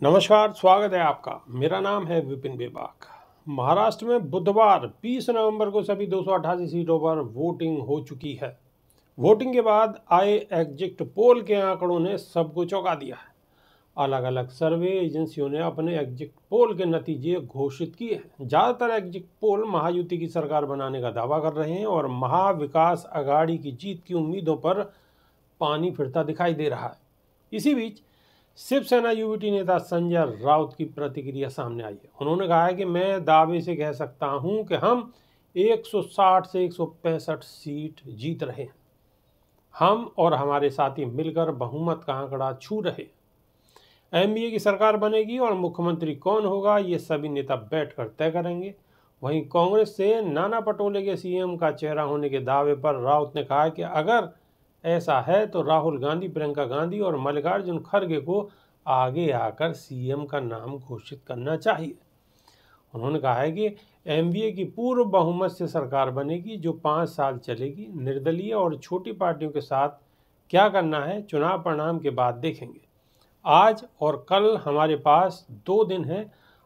नमस्कार, स्वागत है आपका। मेरा नाम है विपिन बेबाक। महाराष्ट्र में बुधवार 20 नवंबर को सभी 288 सीटों पर वोटिंग हो चुकी है। वोटिंग के बाद आए एग्जिट पोल के आंकड़ों ने सबको चौंका दिया है। अलग अलग सर्वे एजेंसियों ने अपने एग्जिट पोल के नतीजे घोषित किए हैं। ज़्यादातर एग्जिट पोल महायुति की सरकार बनाने का दावा कर रहे हैं और महाविकास अघाड़ी की जीत की उम्मीदों पर पानी फिरता दिखाई दे रहा है। इसी बीच शिवसेना युविटी नेता संजय राउत की प्रतिक्रिया सामने आई है। उन्होंने कहा है कि मैं दावे से कह सकता हूं कि हम 160 से 165 सीट जीत रहे हैं। हम और हमारे साथी मिलकर बहुमत का आंकड़ा छू रहे हैं। एनडीए की सरकार बनेगी और मुख्यमंत्री कौन होगा ये सभी नेता बैठकर तय करेंगे। वहीं कांग्रेस से नाना पटोले के सीएम का चेहरा होने के दावे पर राउत ने कहा कि अगर ऐसा है तो राहुल गांधी, प्रियंका गांधी और मल्लिकार्जुन खड़गे को आगे आकर सीएम का नाम घोषित करना चाहिए। उन्होंने कहा है कि एनडीए की पूर्व बहुमत से सरकार बनेगी जो 5 साल चलेगी। निर्दलीय और छोटी पार्टियों के साथ क्या करना है चुनाव परिणाम के बाद देखेंगे। आज और कल हमारे पास 2 दिन हैं।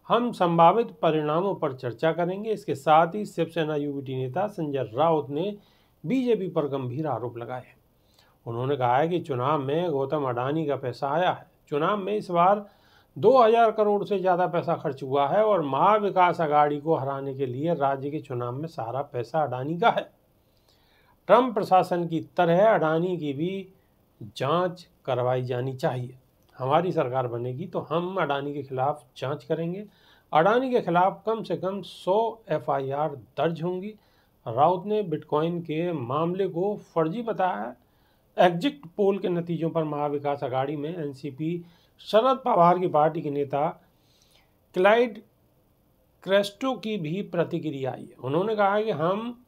हम संभावित परिणामों पर चर्चा करेंगे। इसके साथ ही शिवसेना युविटी नेता संजय राउत ने बीजेपी पर गंभीर आरोप लगाए हैं। उन्होंने कहा है कि चुनाव में गौतम अडानी का पैसा आया है। चुनाव में इस बार 2000 करोड़ से ज़्यादा पैसा खर्च हुआ है और महाविकास अघाड़ी को हराने के लिए राज्य के चुनाव में सारा पैसा अडानी का है। ट्रंप प्रशासन की तरह अडानी की भी जांच करवाई जानी चाहिए। हमारी सरकार बनेगी तो हम अडानी के खिलाफ जांच करेंगे। अडानी के खिलाफ कम से कम 100 एफआईआर दर्ज होंगी। राउत ने बिटकॉइन के मामले को फर्जी बताया है। एग्जिट पोल के नतीजों पर महाविकास अघाड़ी में एनसीपी शरद पवार की पार्टी के नेता क्लाइड क्रेस्टो की भी प्रतिक्रिया आई है। उन्होंने कहा कि हम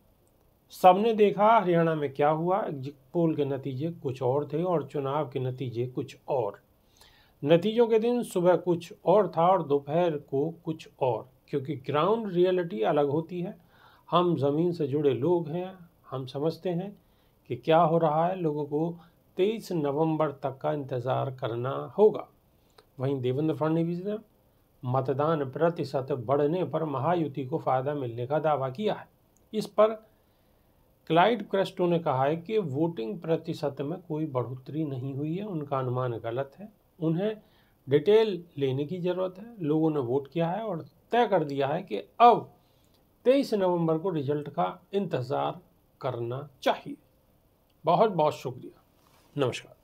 सबने देखा हरियाणा में क्या हुआ। एग्जिट पोल के नतीजे कुछ और थे और चुनाव के नतीजे कुछ और। नतीजों के दिन सुबह कुछ और था और दोपहर को कुछ और, क्योंकि ग्राउंड रियलिटी अलग होती है। हम ज़मीन से जुड़े लोग हैं, हम समझते हैं कि क्या हो रहा है। लोगों को 23 नवंबर तक का इंतज़ार करना होगा। वहीं देवेंद्र फडणवीस ने मतदान प्रतिशत बढ़ने पर महायुति को फ़ायदा मिलने का दावा किया है। इस पर क्लाइड क्रेस्टो ने कहा है कि वोटिंग प्रतिशत में कोई बढ़ोतरी नहीं हुई है। उनका अनुमान गलत है। उन्हें डिटेल लेने की ज़रूरत है। लोगों ने वोट किया है और तय कर दिया है कि अब 23 नवंबर को रिजल्ट का इंतज़ार करना चाहिए। बहुत बहुत शुक्रिया। नमस्कार।